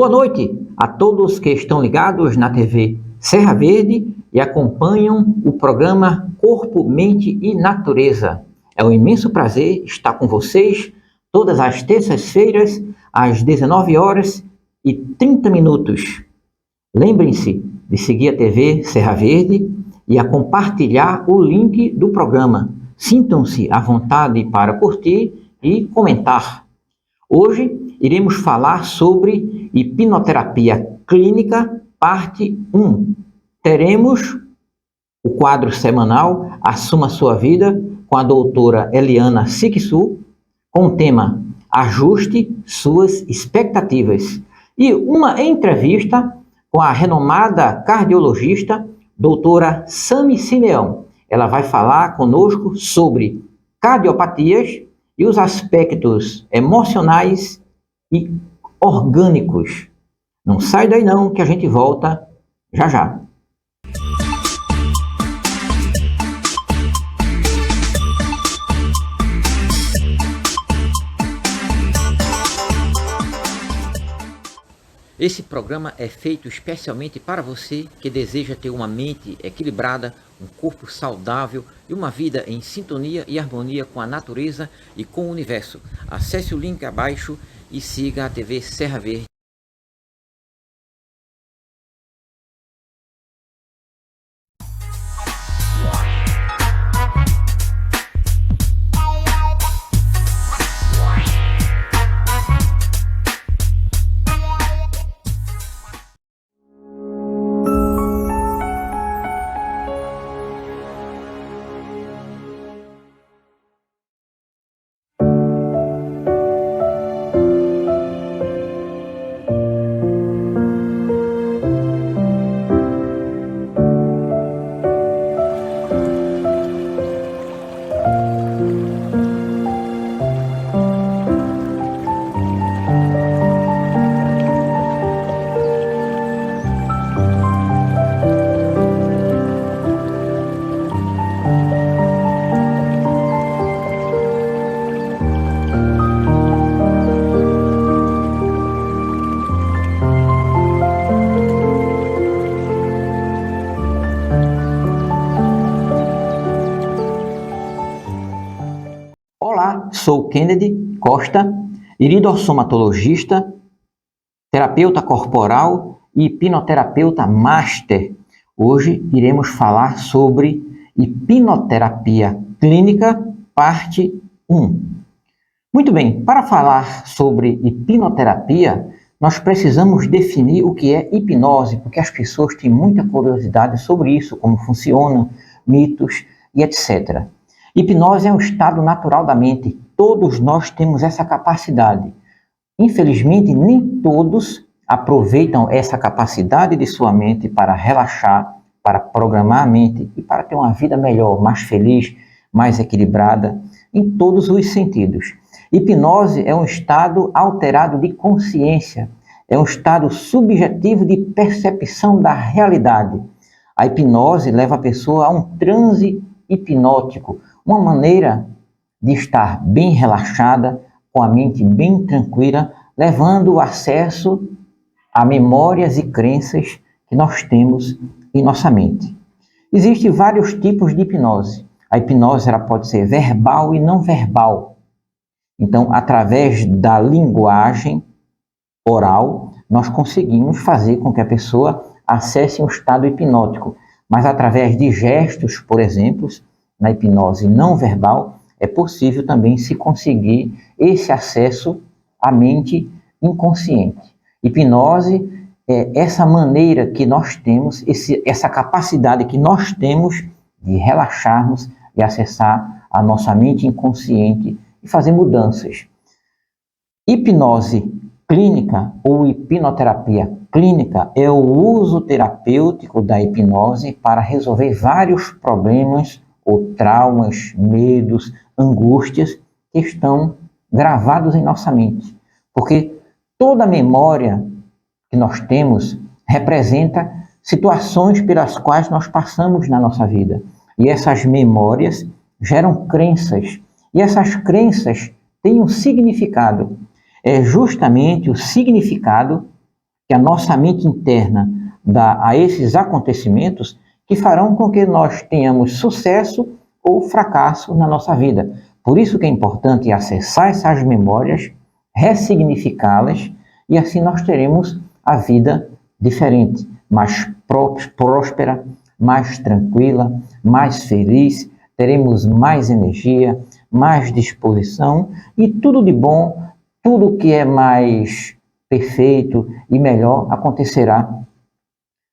Boa noite a todos que estão ligados na TV Serra Verde e acompanham o programa Corpo, Mente e Natureza. É um imenso prazer estar com vocês todas as terças-feiras, às 19h30. Lembrem-se de seguir a TV Serra Verde e a compartilhar o link do programa. Sintam-se à vontade para curtir e comentar. Hoje iremos falar sobre hipnoterapia clínica, parte 1. Teremos o quadro semanal Assuma Sua Vida com a doutora Eliana Siksu, com o tema Ajuste Suas Expectativas. E uma entrevista com a renomada cardiologista doutora Sami Simeão. Ela vai falar conosco sobre cardiopatias e os aspectos emocionais e orgânicos. Não sai daí não, que a gente volta já já. Esse programa é feito especialmente para você que deseja ter uma mente equilibrada, um corpo saudável e uma vida em sintonia e harmonia com a natureza e com o universo. Acesse o link abaixo e siga a TV Serra Verde. Olá, sou Kennedy Costa, iridossomatologista, terapeuta corporal e hipnoterapeuta master. Hoje iremos falar sobre hipnoterapia clínica, parte 1. Muito bem, para falar sobre hipnoterapia, nós precisamos definir o que é hipnose, porque as pessoas têm muita curiosidade sobre isso, como funciona, mitos e etc. Hipnose é um estado natural da mente. Todos nós temos essa capacidade. Infelizmente, nem todos aproveitam essa capacidade de sua mente para relaxar, para programar a mente e para ter uma vida melhor, mais feliz, mais equilibrada, em todos os sentidos. Hipnose é um estado alterado de consciência, é um estado subjetivo de percepção da realidade. A hipnose leva a pessoa a um transe hipnótico, uma maneira de estar bem relaxada, com a mente bem tranquila, levando o acesso a memórias e crenças que nós temos em nossa mente. Existem vários tipos de hipnose. A hipnose ela pode ser verbal e não verbal. Então, através da linguagem oral, nós conseguimos fazer com que a pessoa acesse um estado hipnótico. Mas através de gestos, por exemplo, na hipnose não verbal, é possível também se conseguir esse acesso à mente inconsciente. Hipnose é essa maneira que nós temos, essa capacidade que nós temos de relaxarmos e acessar a nossa mente inconsciente e fazer mudanças. Hipnose clínica ou hipnoterapia clínica é o uso terapêutico da hipnose para resolver vários problemas ou traumas, medos, angústias que estão gravados em nossa mente. Porque toda memória que nós temos representa situações pelas quais nós passamos na nossa vida. E essas memórias geram crenças. E essas crenças têm um significado. É justamente o significado que a nossa mente interna dá a esses acontecimentos que farão com que nós tenhamos sucesso ou fracasso na nossa vida. Por isso que é importante acessar essas memórias, ressignificá-las, e assim nós teremos a vida diferente, mais próspera, mais tranquila, mais feliz, teremos mais energia, mais disposição e tudo de bom, tudo que é mais perfeito e melhor acontecerá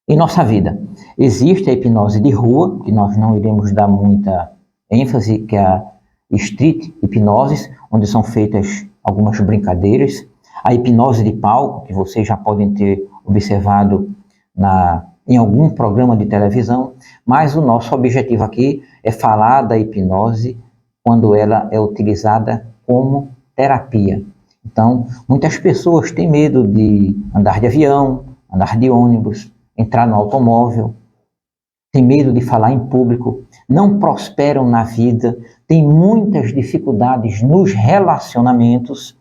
em nossa vida. Existe a hipnose de rua, que nós não iremos dar muita ênfase, que é a street hipnose, onde são feitas algumas brincadeiras. A hipnose de palco, que vocês já podem ter observado em algum programa de televisão, mas o nosso objetivo aqui é falar da hipnose quando ela é utilizada como terapia. Então, muitas pessoas têm medo de andar de avião, andar de ônibus, entrar no automóvel, têm medo de falar em público, não prosperam na vida, têm muitas dificuldades nos relacionamentos.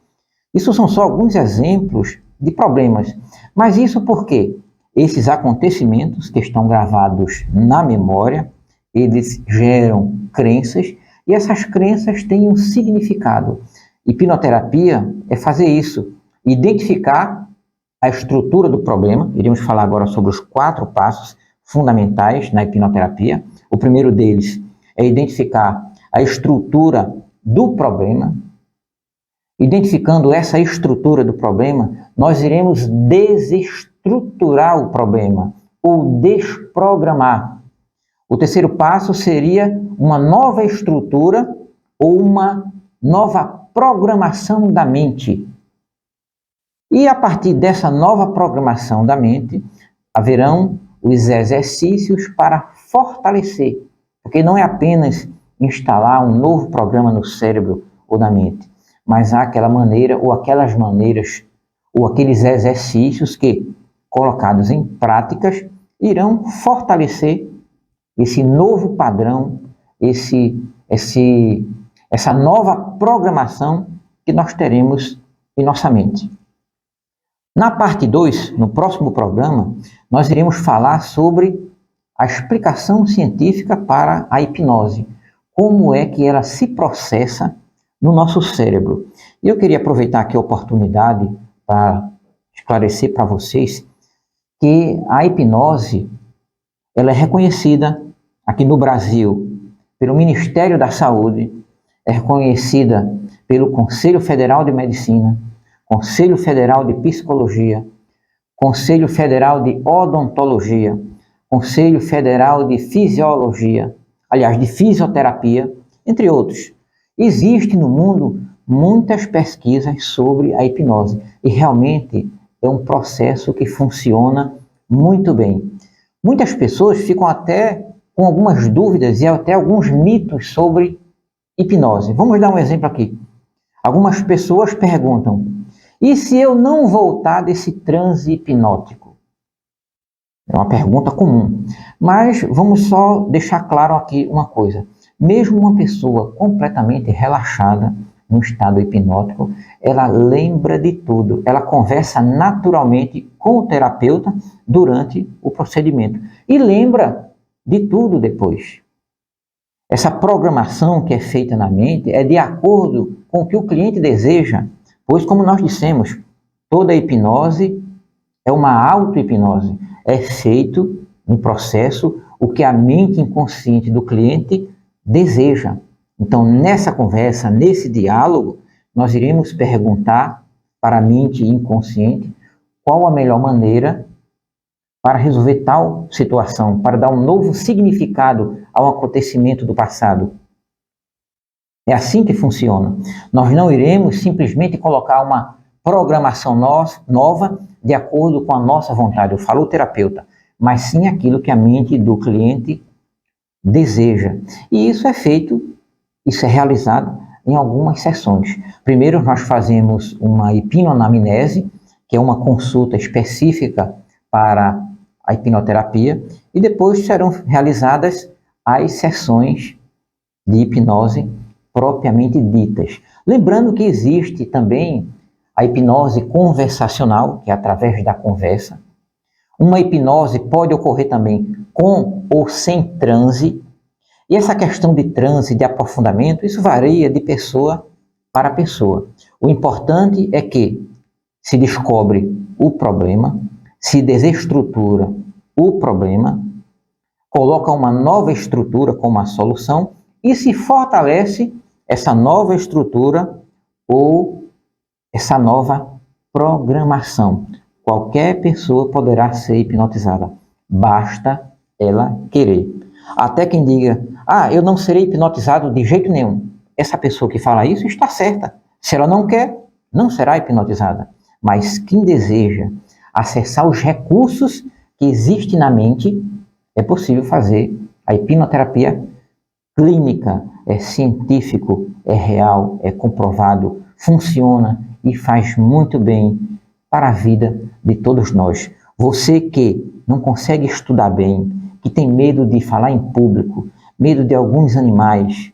Isso são só alguns exemplos de problemas. Mas isso por quê? Esses acontecimentos que estão gravados na memória, eles geram crenças e essas crenças têm um significado. Hipnoterapia é fazer isso, identificar a estrutura do problema. Iremos falar agora sobre os 4 passos fundamentais na hipnoterapia. O primeiro deles é identificar a estrutura do problema. Identificando essa estrutura do problema, nós iremos desestruturar o problema ou desprogramar. O terceiro passo seria uma nova estrutura ou uma nova programação da mente. E a partir dessa nova programação da mente, haverão os exercícios para fortalecer, porque não é apenas instalar um novo programa no cérebro ou na mente, mas há aquela maneira ou aquelas maneiras ou aqueles exercícios que, colocados em práticas, irão fortalecer esse novo padrão, essa nova programação que nós teremos em nossa mente. Na parte 2, no próximo programa, nós iremos falar sobre a explicação científica para a hipnose, como é que ela se processa no nosso cérebro. E eu queria aproveitar aqui a oportunidade para esclarecer para vocês que a hipnose ela é reconhecida aqui no Brasil pelo Ministério da Saúde, é reconhecida pelo Conselho Federal de Medicina, Conselho Federal de Psicologia, Conselho Federal de Odontologia, Conselho Federal de Fisiologia, aliás, de Fisioterapia, entre outros. Existe no mundo muitas pesquisas sobre a hipnose e realmente é um processo que funciona muito bem. Muitas pessoas ficam até com algumas dúvidas e até alguns mitos sobre hipnose. Vamos dar um exemplo aqui. Algumas pessoas perguntam: e se eu não voltar desse transe hipnótico? É uma pergunta comum. Mas vamos só deixar claro aqui uma coisa. Mesmo uma pessoa completamente relaxada no estado hipnótico, ela lembra de tudo. Ela conversa naturalmente com o terapeuta durante o procedimento. E lembra de tudo depois. Essa programação que é feita na mente é de acordo com o que o cliente deseja. Pois, como nós dissemos, toda hipnose é uma auto-hipnose. É feito no processo o que a mente inconsciente do cliente deseja. Então, nessa conversa, nesse diálogo, nós iremos perguntar para a mente inconsciente qual a melhor maneira para resolver tal situação, para dar um novo significado ao acontecimento do passado. É assim que funciona. Nós não iremos simplesmente colocar uma programação nova de acordo com a nossa vontade, eu falo o terapeuta, mas sim aquilo que a mente do cliente deseja. E isso é feito, isso é realizado em algumas sessões. Primeiro nós fazemos uma hipnoanamnese, que é uma consulta específica para a hipnoterapia, e depois serão realizadas as sessões de hipnose propriamente ditas. Lembrando que existe também a hipnose conversacional, que é através da conversa. Uma hipnose pode ocorrer também com ou sem transe. E essa questão de transe, de aprofundamento, isso varia de pessoa para pessoa. O importante é que se descobre o problema, se desestrutura o problema, coloca uma nova estrutura como uma solução e se fortalece essa nova estrutura ou essa nova programação. Qualquer pessoa poderá ser hipnotizada, basta ela querer. Até quem diga, eu não serei hipnotizado de jeito nenhum. Essa pessoa que fala isso está certa. Se ela não quer, não será hipnotizada. Mas quem deseja acessar os recursos que existem na mente, é possível fazer a hipnoterapia clínica. É científico, é real, é comprovado, funciona e faz muito bem para a vida de todos nós. Você que não consegue estudar bem, que tem medo de falar em público, medo de alguns animais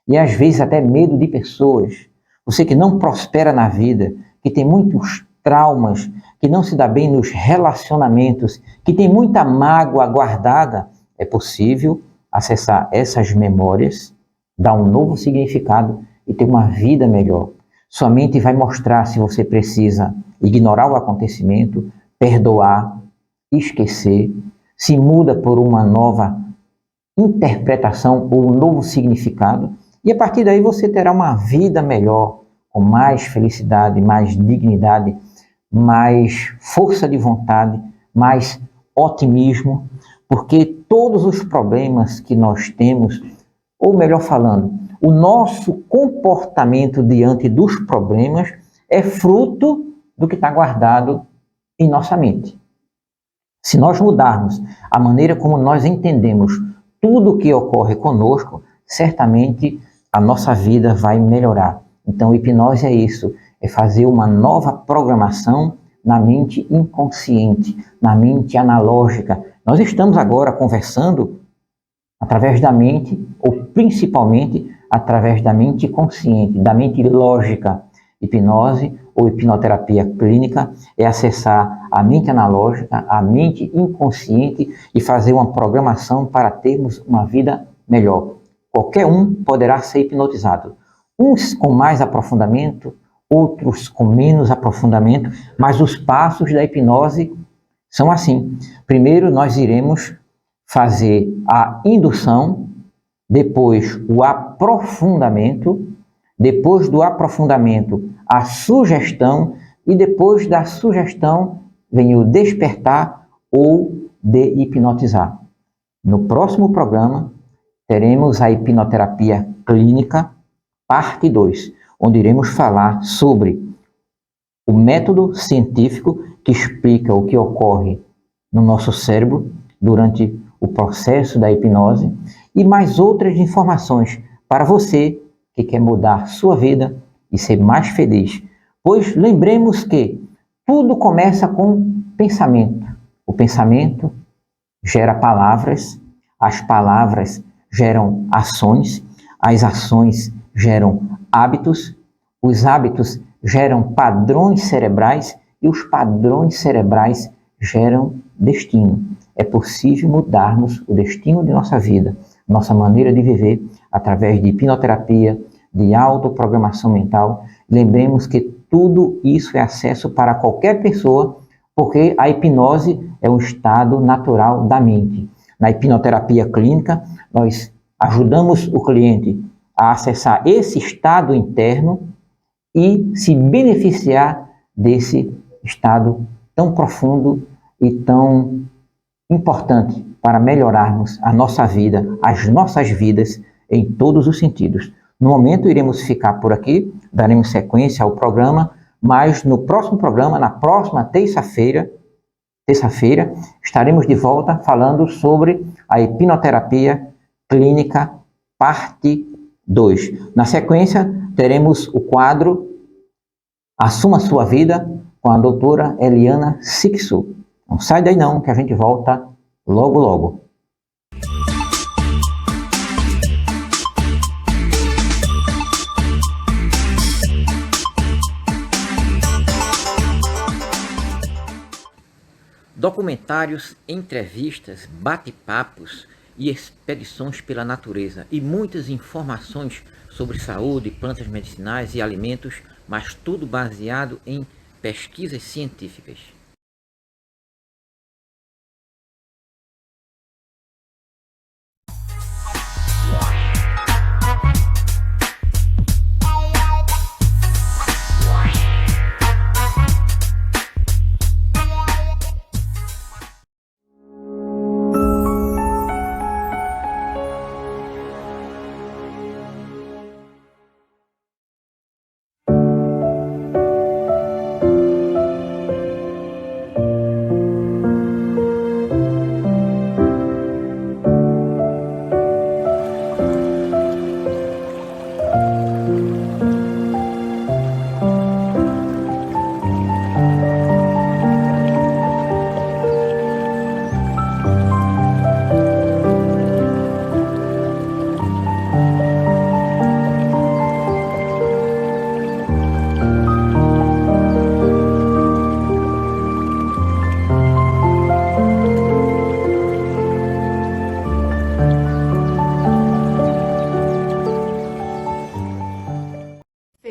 e às vezes até medo de pessoas, você que não prospera na vida, que tem muitos traumas, que não se dá bem nos relacionamentos, que tem muita mágoa guardada, é possível acessar essas memórias, dar um novo significado e ter uma vida melhor. Sua mente vai mostrar se você precisa ignorar o acontecimento, perdoar, esquecer, se muda por uma nova interpretação ou um novo significado, e a partir daí você terá uma vida melhor, com mais felicidade, mais dignidade, mais força de vontade, mais otimismo, porque todos os problemas que nós temos, ou melhor falando, o nosso comportamento diante dos problemas é fruto do que está guardado em nossa mente. Se nós mudarmos a maneira como nós entendemos tudo o que ocorre conosco, certamente a nossa vida vai melhorar. Então, hipnose é isso, é fazer uma nova programação na mente inconsciente, na mente analógica. Nós estamos agora conversando através da mente, ou principalmente através da mente consciente, da mente lógica. Hipnose ou hipnoterapia clínica é acessar a mente analógica, a mente inconsciente e fazer uma programação para termos uma vida melhor. Qualquer um poderá ser hipnotizado. Uns com mais aprofundamento, outros com menos aprofundamento, mas os passos da hipnose são assim. Primeiro nós iremos fazer a indução, depois o aprofundamento, depois do aprofundamento a sugestão e depois da sugestão vem o despertar ou de hipnotizar. No próximo programa teremos a hipnoterapia clínica, parte 2, onde iremos falar sobre o método científico que explica o que ocorre no nosso cérebro durante o processo da hipnose e mais outras informações para você que quer mudar sua vida e ser mais feliz. Pois lembremos que tudo começa com pensamento. O pensamento gera palavras, as palavras geram ações, as ações geram hábitos, os hábitos geram padrões cerebrais e os padrões cerebrais geram destino. É possível mudarmos o destino de nossa vida, nossa maneira de viver, através de hipnoterapia, de autoprogramação mental. Lembremos que tudo isso é acesso para qualquer pessoa, porque a hipnose é um estado natural da mente. Na hipnoterapia clínica, nós ajudamos o cliente a acessar esse estado interno e se beneficiar desse estado tão profundo e tão importante para melhorarmos a nossa vida, as nossas vidas em todos os sentidos. No momento iremos ficar por aqui, daremos sequência ao programa, mas no próximo programa, na próxima terça-feira, estaremos de volta falando sobre a hipnoterapia clínica parte 2. Na sequência, teremos o quadro Assuma Sua Vida com a doutora Eliana Sixu. Não sai daí não, que a gente volta logo logo. documentários, entrevistas, bate-papos e expedições pela natureza e muitas informações sobre saúde, plantas medicinais e alimentos, mas tudo baseado em pesquisas científicas.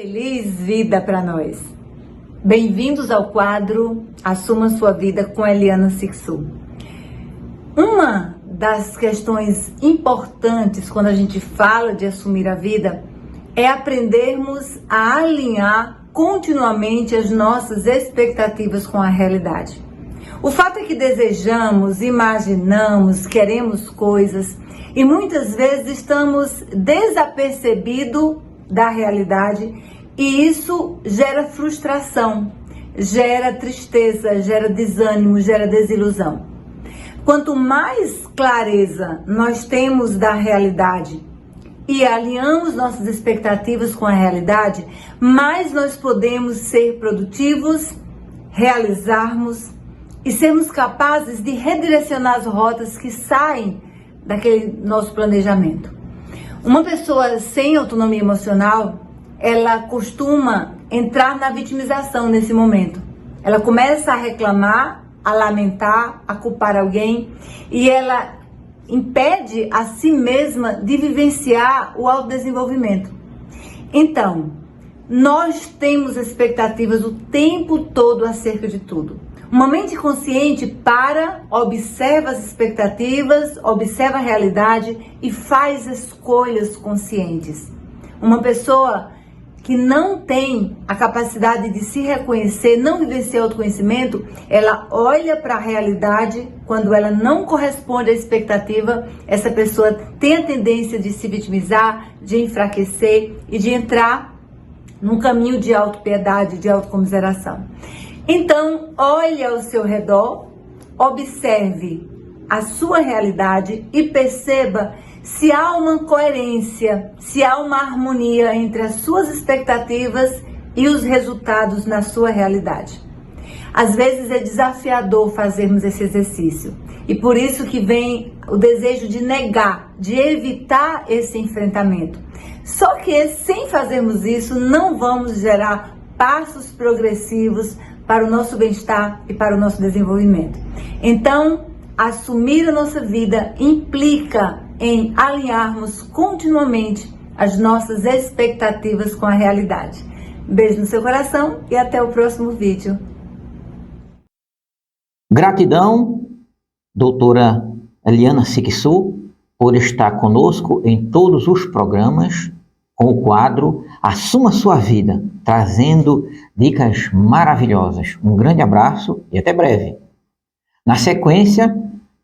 Feliz vida para nós! Bem-vindos ao quadro Assuma Sua Vida com Eliana Sixu. Uma das questões importantes quando a gente fala de assumir a vida é aprendermos a alinhar continuamente as nossas expectativas com a realidade. O fato é que desejamos, imaginamos, queremos coisas e muitas vezes estamos desapercebidos da realidade e isso gera frustração, gera tristeza, gera desânimo, gera desilusão. Quanto mais clareza nós temos da realidade e alinhamos nossas expectativas com a realidade, mais nós podemos ser produtivos, realizarmos e sermos capazes de redirecionar as rotas que saem daquele nosso planejamento. Uma pessoa sem autonomia emocional, ela costuma entrar na vitimização nesse momento. Ela começa a reclamar, a lamentar, a culpar alguém e ela impede a si mesma de vivenciar o autodesenvolvimento. Então, nós temos expectativas o tempo todo acerca de tudo. Uma mente consciente para, observa as expectativas, observa a realidade e faz escolhas conscientes. Uma pessoa que não tem a capacidade de se reconhecer, não vivenciar autoconhecimento, ela olha para a realidade, quando ela não corresponde à expectativa, essa pessoa tem a tendência de se vitimizar, de enfraquecer e de entrar num caminho de autopiedade, de autocomiseração. Então, olhe ao seu redor, observe a sua realidade e perceba se há uma coerência, se há uma harmonia entre as suas expectativas e os resultados na sua realidade. Às vezes é desafiador fazermos esse exercício e por isso que vem o desejo de negar, de evitar esse enfrentamento. Só que sem fazermos isso, não vamos gerar passos progressivos para o nosso bem-estar e para o nosso desenvolvimento. Então, assumir a nossa vida implica em alinharmos continuamente as nossas expectativas com a realidade. Beijo no seu coração e até o próximo vídeo. Gratidão, doutora Eliana Sixu, por estar conosco em todos os programas com o quadro Assuma Sua Vida, trazendo dicas maravilhosas. Um grande abraço e até breve. Na sequência,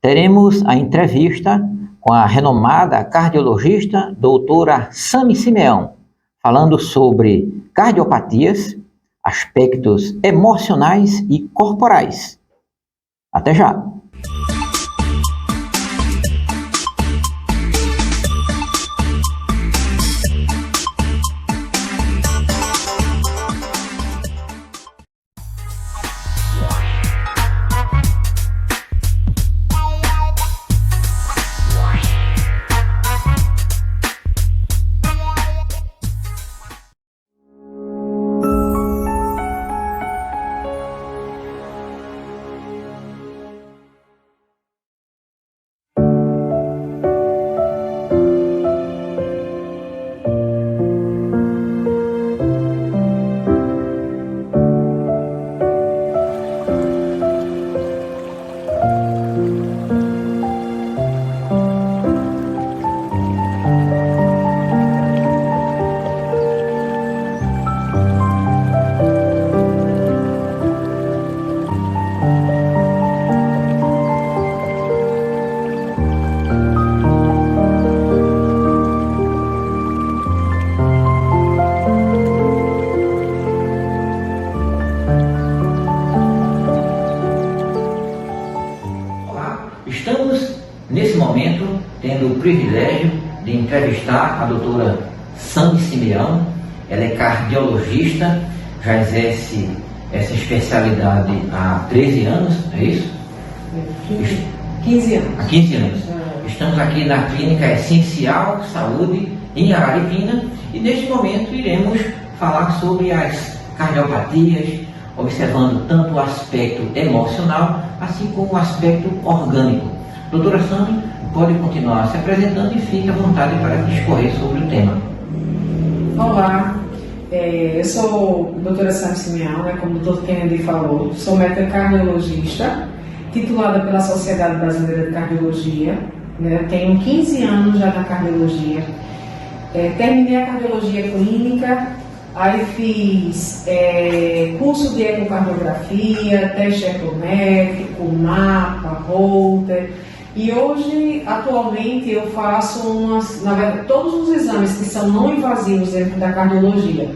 teremos a entrevista com a renomada cardiologista doutora Sami Simeão, falando sobre cardiopatias, aspectos emocionais e corporais. Até já! privilégio de entrevistar a doutora Sandy Simeão. Ela é cardiologista, já exerce essa especialidade há 13 anos, é isso? 15 anos. Há 15 anos. Estamos aqui na Clínica Essencial Saúde, em Araripina, e neste momento iremos falar sobre as cardiopatias, observando tanto o aspecto emocional, assim como o aspecto orgânico. Doutora Sandy, pode continuar se apresentando e fique à vontade para discorrer sobre o tema. Olá, eu sou a doutora Sandy Simeão, como o doutor Kennedy falou, sou médica cardiologista, titulada pela Sociedade Brasileira de Cardiologia, tenho 15 anos já na cardiologia, terminei a cardiologia clínica, aí fiz curso de ecocardiografia, teste ecométrico, mapa, Holter, e hoje, atualmente, eu faço na verdade, todos os exames que são não invasivos dentro da cardiologia,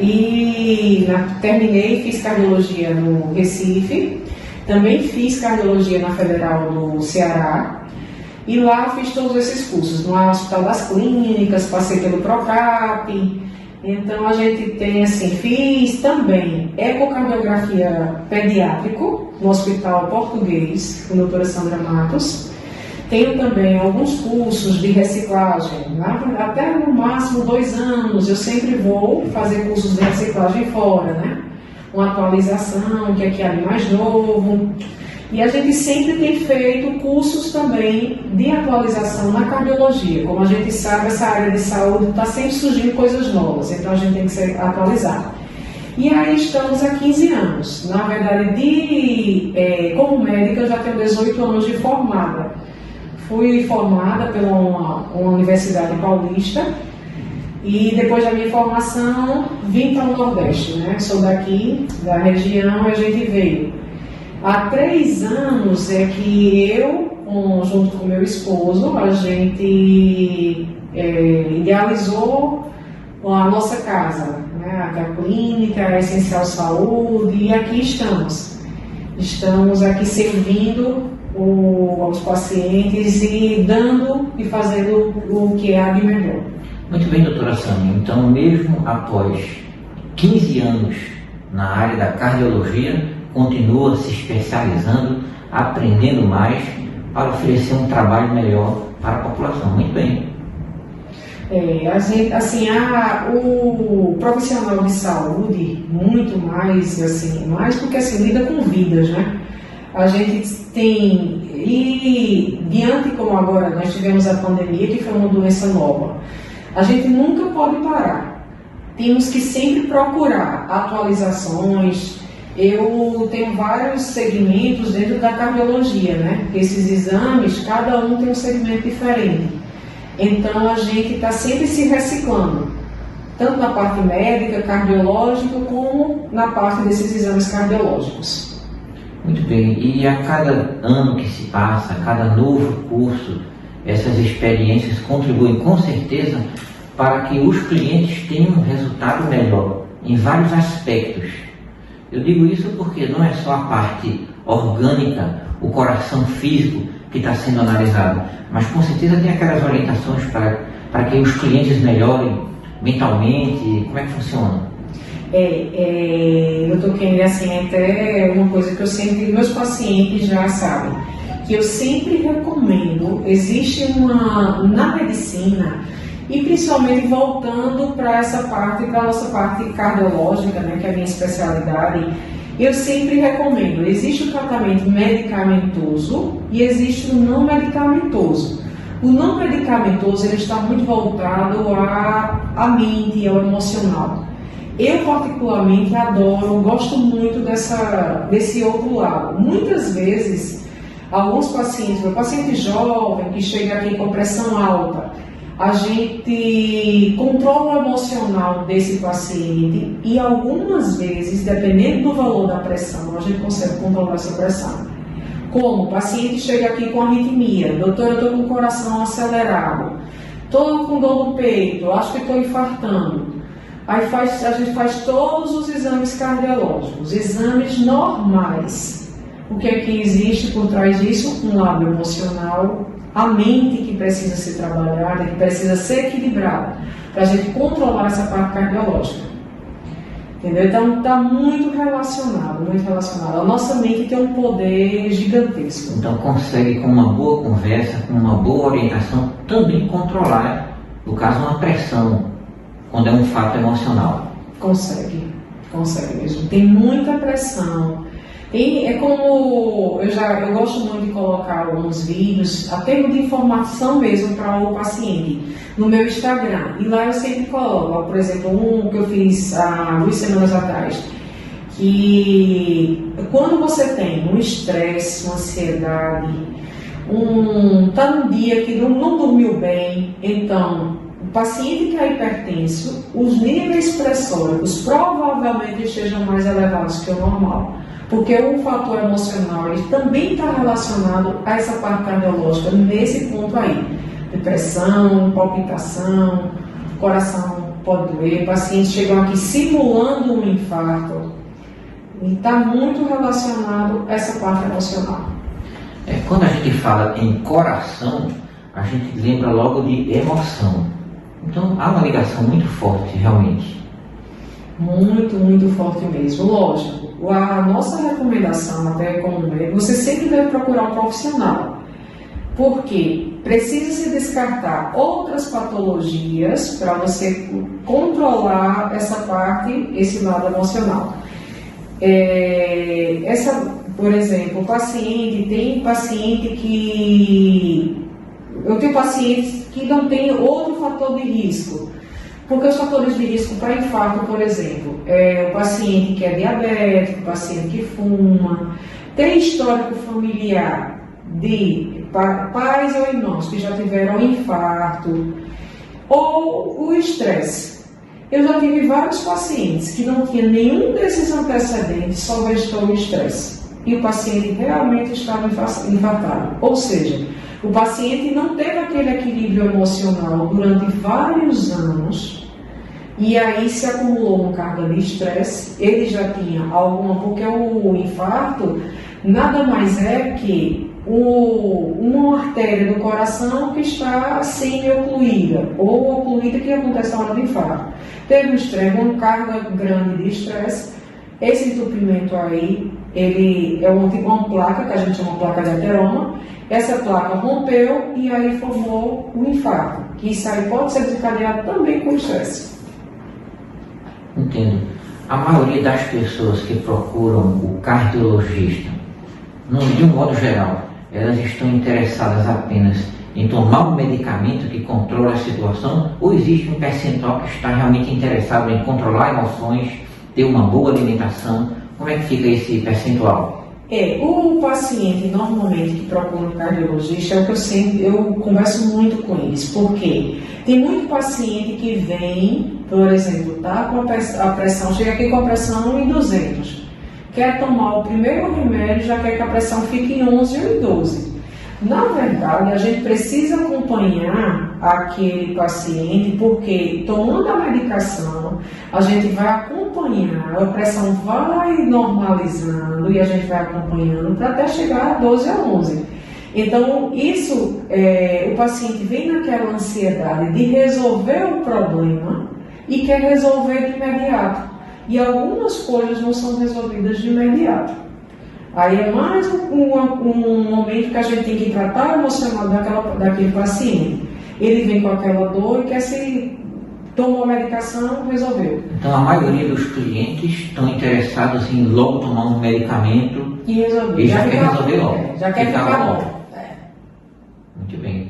E terminei, fiz cardiologia no Recife, também fiz cardiologia na Federal do Ceará, e lá fiz todos esses cursos, no Hospital das Clínicas, passei pelo PROCAP. Então a gente tem assim, fiz também ecocardiografia pediátrico no Hospital Português, com a doutora Sandra Matos. Tenho também alguns cursos de reciclagem, até no máximo 2 anos, eu sempre vou fazer cursos de reciclagem fora, Uma atualização, que aqui é mais novo. E a gente sempre tem feito cursos também de atualização na cardiologia. Como a gente sabe, essa área de saúde está sempre surgindo coisas novas, então a gente tem que se atualizar. E aí estamos há 15 anos. Na verdade, como médica, eu já tenho 18 anos de formada. Fui formada pela uma universidade paulista e depois da minha formação vim para o Nordeste, Sou daqui, da região, e a gente veio. Há 3 anos é que eu, junto com meu esposo, a gente idealizou a nossa casa, a clínica, a Essencial Saúde, e aqui estamos. Estamos aqui servindo aos pacientes e dando e fazendo o que há de melhor. Muito bem, doutora Sandy. Então, mesmo após 15 anos na área da cardiologia, continua se especializando, aprendendo mais para oferecer um trabalho melhor para a população. Muito bem. O profissional de saúde, muito mais porque lida com vidas, A gente tem, e diante como agora nós tivemos a pandemia, que foi uma doença nova, a gente nunca pode parar. Temos que sempre procurar atualizações. Eu tenho vários segmentos dentro da cardiologia, Esses exames, cada um tem um segmento diferente. Então a gente está sempre se reciclando, tanto na parte médica, cardiológica, como na parte desses exames cardiológicos. Muito bem, e a cada ano que se passa, a cada novo curso, essas experiências contribuem com certeza para que os clientes tenham um resultado melhor em vários aspectos. Eu digo isso porque não é só a parte orgânica, o coração físico que está sendo analisado, mas com certeza tem aquelas orientações para que os clientes melhorem mentalmente. Como é que funciona? Eu estou querendo até uma coisa que eu sempre, meus pacientes já sabem, que eu sempre recomendo, existe na medicina, e principalmente voltando para essa parte, para a nossa parte cardiológica, que é a minha especialidade, eu sempre recomendo, existe o tratamento medicamentoso e existe o não medicamentoso. O não medicamentoso ele está muito voltado à mente, ao emocional. Eu particularmente adoro, gosto muito desse outro lado. Muitas vezes, alguns pacientes, meu paciente jovem que chega aqui com pressão alta, a gente controla o emocional desse paciente e algumas vezes, dependendo do valor da pressão, a gente consegue controlar essa pressão. Como o paciente chega aqui com arritmia, doutor, eu estou com o coração acelerado, estou com dor no peito, acho que estou infartando. Aí a gente faz todos os exames cardiológicos, exames normais. O que é que existe por trás disso? Um lado emocional a mente que precisa ser trabalhada, que precisa ser equilibrada, para a gente controlar essa parte cardiológica. Entendeu? Então está muito relacionado, muito relacionado. A nossa mente tem um poder gigantesco. Então consegue, com uma boa conversa, com uma boa orientação, também controlar, no caso, uma pressão, quando é um fato emocional. Consegue mesmo. Tem muita pressão. É como eu gosto muito de colocar alguns vídeos, a termo de informação mesmo para o paciente, no meu Instagram. E lá eu sempre coloco, por exemplo, um que eu fiz há 2 semanas atrás, que quando você tem um estresse, uma ansiedade, tá num dia que não dormiu bem, então o paciente que é hipertenso, os níveis pressóricos provavelmente estejam mais elevados que o normal. Porque o fator emocional ele também está relacionado a essa parte cardiológica, nesse ponto aí. Depressão, palpitação, coração pode doer, pacientes chegam aqui simulando um infarto. E está muito relacionado a essa parte emocional. Quando a gente fala em coração, a gente lembra logo de emoção. Então há uma ligação muito forte, realmente. Muito, muito forte mesmo. Lógico, a nossa recomendação, até como médico, você sempre deve procurar um profissional. Porque precisa se descartar outras patologias para você controlar essa parte, esse lado emocional. Por exemplo, tem paciente que... Eu tenho pacientes que não tem outro fator de risco. Porque os fatores de risco para infarto, por exemplo, o paciente que é diabético, o paciente que fuma, tem histórico familiar de pais ou irmãos que já tiveram infarto, ou o estresse. Eu já tive vários pacientes que não tinham nenhum desses antecedentes, só restou o estresse. E o paciente realmente estava infartado. Ou seja, o paciente não teve aquele equilíbrio emocional durante vários anos e aí se acumulou uma carga de estresse, ele já tinha porque o infarto nada mais é que uma artéria do coração que está semi-ocluída ou ocluída que acontece na hora do infarto. Teve um estresse, uma carga grande de estresse, esse entupimento aí, ele é uma placa, que a gente chama placa de ateroma. Essa placa rompeu e aí formou o infarto, que isso aí pode ser desencadeado também com estresse. Entendo. A maioria das pessoas que procuram o cardiologista, de um modo geral, elas estão interessadas apenas em tomar um medicamento que controla a situação, ou existe um percentual que está realmente interessado em controlar emoções, ter uma boa alimentação? Como é que fica esse percentual? O paciente normalmente que procura um cardiologista é o que eu converso muito com eles, porque tem muito paciente que vem, por exemplo, tá com a pressão, chega aqui com a pressão em 200, quer tomar o primeiro remédio, já quer que a pressão fique em 11 ou em 12. Na verdade, a gente precisa acompanhar aquele paciente, porque tomando a medicação, a gente vai acompanhar, a pressão vai normalizando e a gente vai acompanhando para até chegar a 12 a 11. Então, o paciente vem naquela ansiedade de resolver o problema e quer resolver de imediato. E algumas coisas não são resolvidas de imediato. Aí é mais um momento que a gente tem que tratar o emocional daquele paciente. Ele vem com aquela dor e quer tomou a medicação, resolveu. Então a maioria dos clientes estão interessados em logo tomar um medicamento e resolver. E já quer resolver logo. Já quer ficar logo. Muito bem.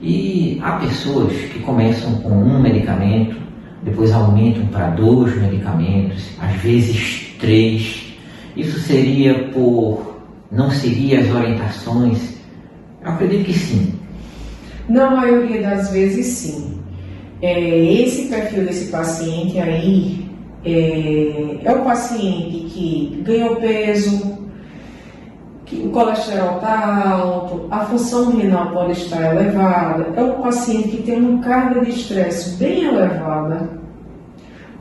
E há pessoas que começam com um medicamento, depois aumentam para 2 medicamentos, às vezes 3. Isso seria por não seguir as orientações? Eu acredito que sim. Na maioria das vezes, sim. Esse perfil desse paciente aí é o paciente que ganhou peso, que o colesterol está alto, a função renal pode estar elevada, é o paciente que tem uma carga de estresse bem elevada,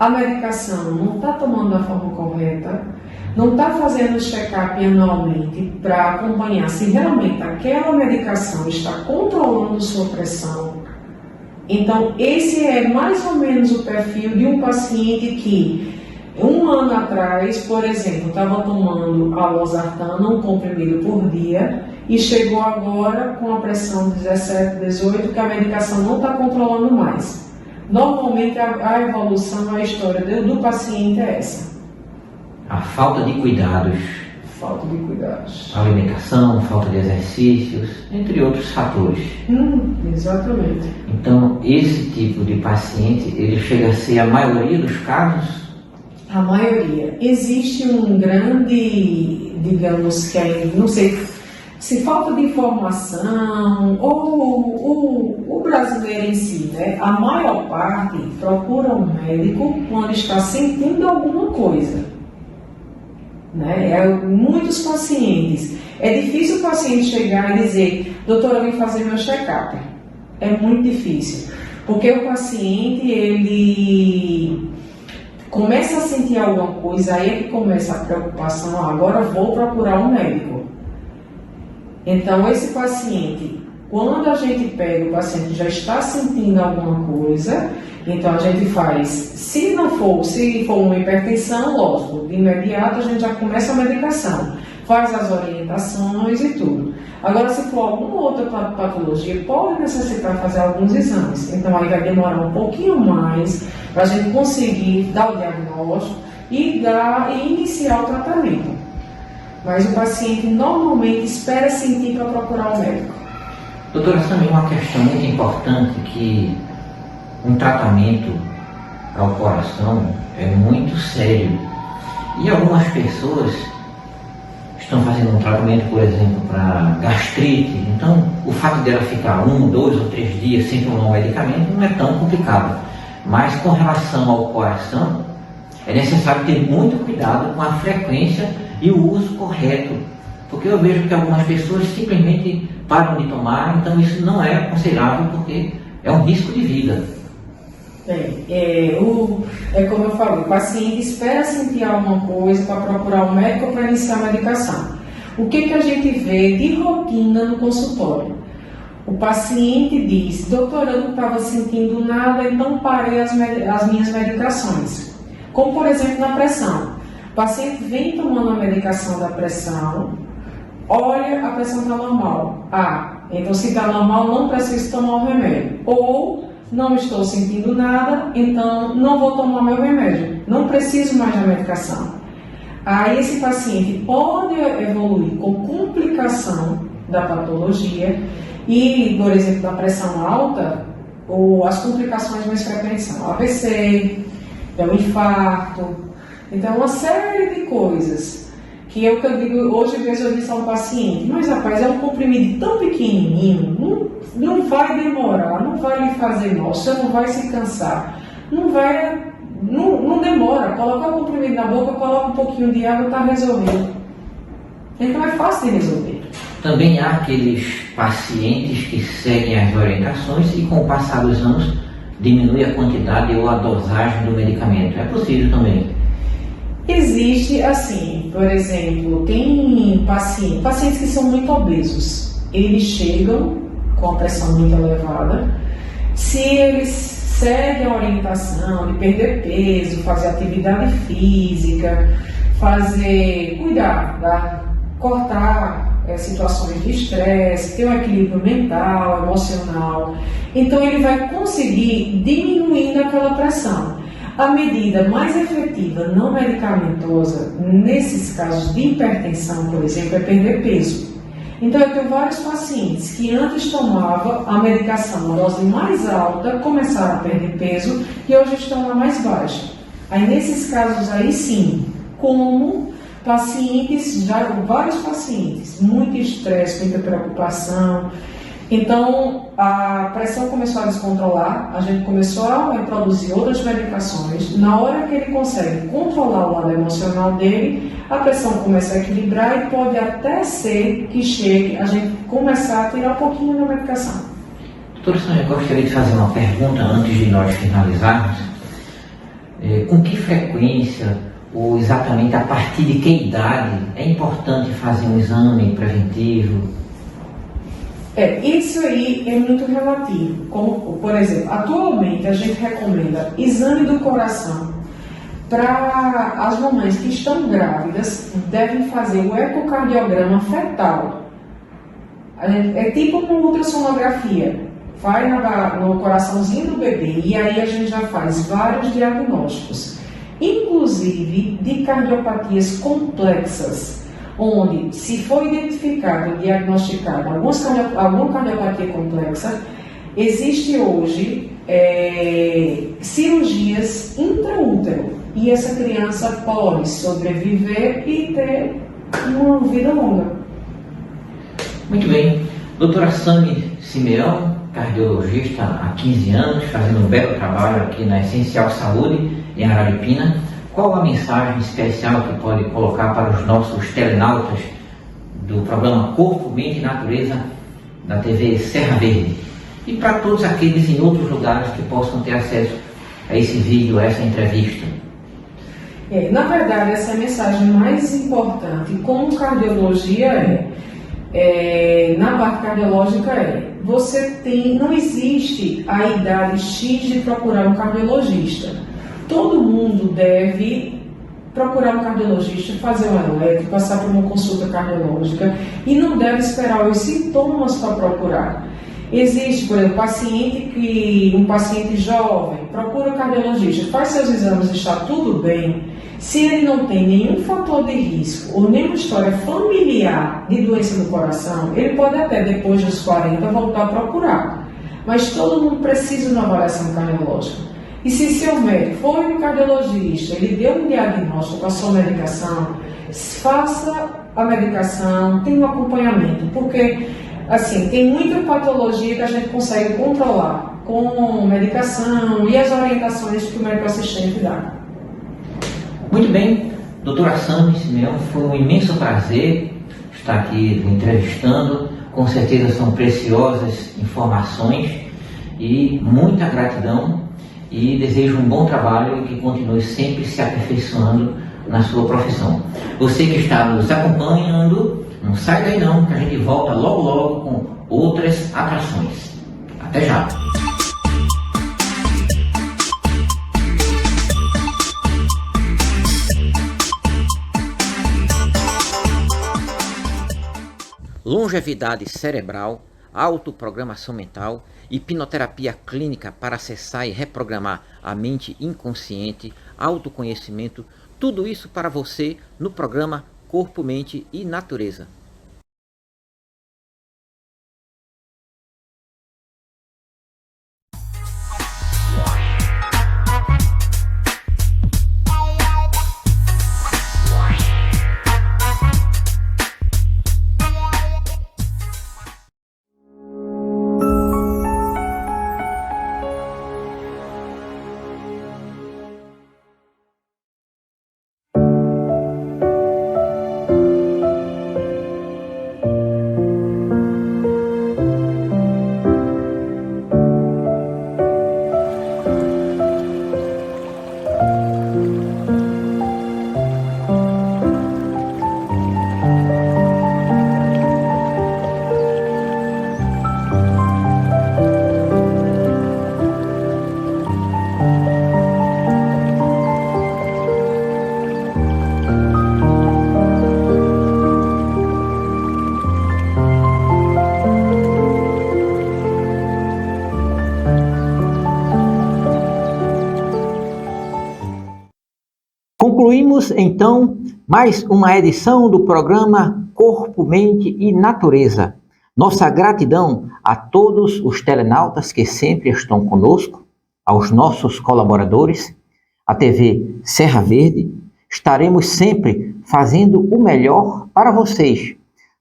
a medicação não está tomando da forma correta, não está fazendo o check-up anualmente para acompanhar se realmente aquela medicação está controlando sua pressão, então esse é mais ou menos o perfil de um paciente que um ano atrás, por exemplo, estava tomando a losartana, um comprimido por dia, e chegou agora com a pressão 17, 18, que a medicação não está controlando mais. Normalmente a evolução, a história do paciente é essa. A falta de cuidados. Falta de cuidados. Alimentação, falta de exercícios, entre outros fatores. Exatamente. Então, esse tipo de paciente, ele chega a ser a maioria dos casos? A maioria. Existe um grande, digamos que não sei se falta de informação ou o brasileiro em si, né? A maior parte procura um médico quando está sentindo alguma coisa. Né? Muitos pacientes, é difícil o paciente chegar e dizer, doutora, eu vim fazer meu check-up. É muito difícil, porque o paciente, ele começa a sentir alguma coisa, aí é que começa a preocupação, agora vou procurar um médico. Então, esse paciente, quando a gente pega o paciente que já está sentindo alguma coisa, então a gente faz, se for uma hipertensão, lógico, de imediato a gente já começa a medicação, faz as orientações e tudo. Agora, se for alguma outra patologia, pode necessitar fazer alguns exames, então aí vai demorar um pouquinho mais para a gente conseguir dar o diagnóstico e iniciar o tratamento. Mas o paciente normalmente espera sentir para procurar o médico. Doutora, também uma questão muito importante que um tratamento para o coração é muito sério. E algumas pessoas estão fazendo um tratamento, por exemplo, para gastrite. Então, o fato dela ficar 1, 2 ou 3 dias sem tomar um medicamento não é tão complicado. Mas com relação ao coração, é necessário ter muito cuidado com a frequência e o uso correto. Porque eu vejo que algumas pessoas simplesmente param de tomar, então isso não é aconselhável porque é um risco de vida. É como eu falei, o paciente espera sentir alguma coisa para procurar um médico para iniciar a medicação. O que a gente vê de rotina no consultório? O paciente diz, doutora, eu não estava sentindo nada, então parei as minhas medicações. Como, por exemplo, na pressão. O paciente vem tomando a medicação da pressão, olha, a pressão está normal. Então se está normal, não preciso tomar o remédio. Ou, não estou sentindo nada, então não vou tomar meu remédio. Não preciso mais da medicação. Aí esse paciente pode evoluir com complicação da patologia e, por exemplo, da pressão alta, ou as complicações mais frequentes são AVC, o infarto. Então, uma série de coisas que eu digo, hoje mesmo eu disse a um paciente, mas rapaz, é um comprimido tão pequenininho, não vai demorar, não vai lhe fazer mal, você não vai se cansar, não demora, coloca o comprimido na boca, coloca um pouquinho de água, está resolvido. Então é fácil de resolver. Também há aqueles pacientes que seguem as orientações e com o passar dos anos diminui a quantidade ou a dosagem do medicamento. É possível também? Existe, assim, por exemplo, tem pacientes que são muito obesos. Eles chegam com a pressão muito elevada. Se eles seguem a orientação de perder peso, fazer atividade física, cortar situações de estresse, ter um equilíbrio mental, emocional, então ele vai conseguir diminuindo aquela pressão. A medida mais efetiva não medicamentosa, nesses casos de hipertensão, por exemplo, é perder peso. Então eu tenho vários pacientes que antes tomavam a medicação, a dose mais alta, começaram a perder peso e hoje estão na mais baixa. Aí nesses casos aí sim, como vários pacientes, muito estresse, muita preocupação. Então, a pressão começou a descontrolar, a gente começou a introduzir outras medicações. Na hora que ele consegue controlar o lado emocional dele, a pressão começa a equilibrar e pode até ser que chegue a gente começar a tirar um pouquinho da medicação. Doutora Sônia, eu gostaria de fazer uma pergunta antes de nós finalizarmos. Com que frequência ou exatamente a partir de que idade é importante fazer um exame preventivo? Isso aí é muito relativo. Como, por exemplo, atualmente a gente recomenda exame do coração para as mamães que estão grávidas, devem fazer o ecocardiograma fetal. É tipo uma ultrassonografia. Vai no coraçãozinho do bebê e aí a gente já faz vários diagnósticos, inclusive de cardiopatias complexas, onde, se for identificado, diagnosticado alguma cardiopatia complexa, existe hoje cirurgias intraútero e essa criança pode sobreviver e ter uma vida longa. Muito bem. Doutora Sami Simeão, cardiologista há 15 anos, fazendo um belo trabalho aqui na Essencial Saúde, em Araripina. Qual a mensagem especial que pode colocar para os nossos telenautas do programa Corpo, Mente e Natureza da TV Serra Verde? E para todos aqueles em outros lugares que possam ter acesso a esse vídeo, a essa entrevista? Na verdade, essa é a mensagem mais importante. Como cardiologia na parte cardiológica não existe a idade X de procurar um cardiologista. Todo mundo deve procurar um cardiologista, fazer um eletro, passar por uma consulta cardiológica e não deve esperar os sintomas para procurar. Existe, por exemplo, um paciente jovem procura o cardiologista, faz seus exames e está tudo bem. Se ele não tem nenhum fator de risco ou nenhuma história familiar de doença do coração, ele pode até depois dos 40 voltar a procurar. Mas todo mundo precisa de uma avaliação cardiológica. E se seu médico foi no cardiologista, ele deu um diagnóstico com a sua medicação, faça a medicação, tenha um acompanhamento, porque assim, tem muita patologia que a gente consegue controlar com medicação e as orientações que o médico assistente dá. Muito bem, doutora Sami Simeão, foi um imenso prazer estar aqui entrevistando. Com certeza são preciosas informações e muita gratidão, e desejo um bom trabalho e que continue sempre se aperfeiçoando na sua profissão. Você que está nos acompanhando, não sai daí não, que a gente volta logo logo com outras atrações. Até já! Longevidade cerebral, autoprogramação mental, hipnoterapia clínica para acessar e reprogramar a mente inconsciente, autoconhecimento, tudo isso para você no programa Corpo, Mente e Natureza. Concluímos, então, mais uma edição do programa Corpo, Mente e Natureza. Nossa gratidão a todos os telenautas que sempre estão conosco, aos nossos colaboradores, a TV Serra Verde. Estaremos sempre fazendo o melhor para vocês,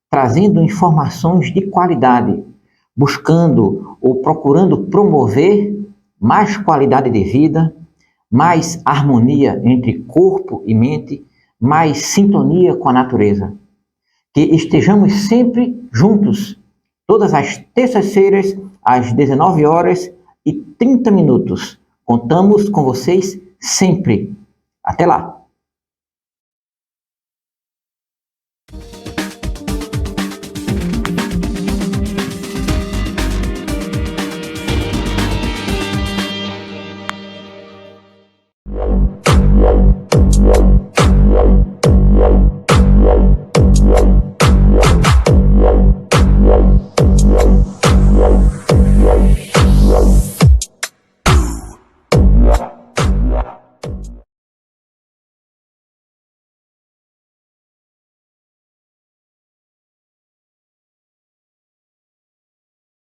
trazendo informações de qualidade, buscando ou procurando promover mais qualidade de vida, mais harmonia entre corpo e mente, mais sintonia com a natureza. Que estejamos sempre juntos, todas as terças-feiras, às 19h30. Contamos com vocês sempre. Até lá!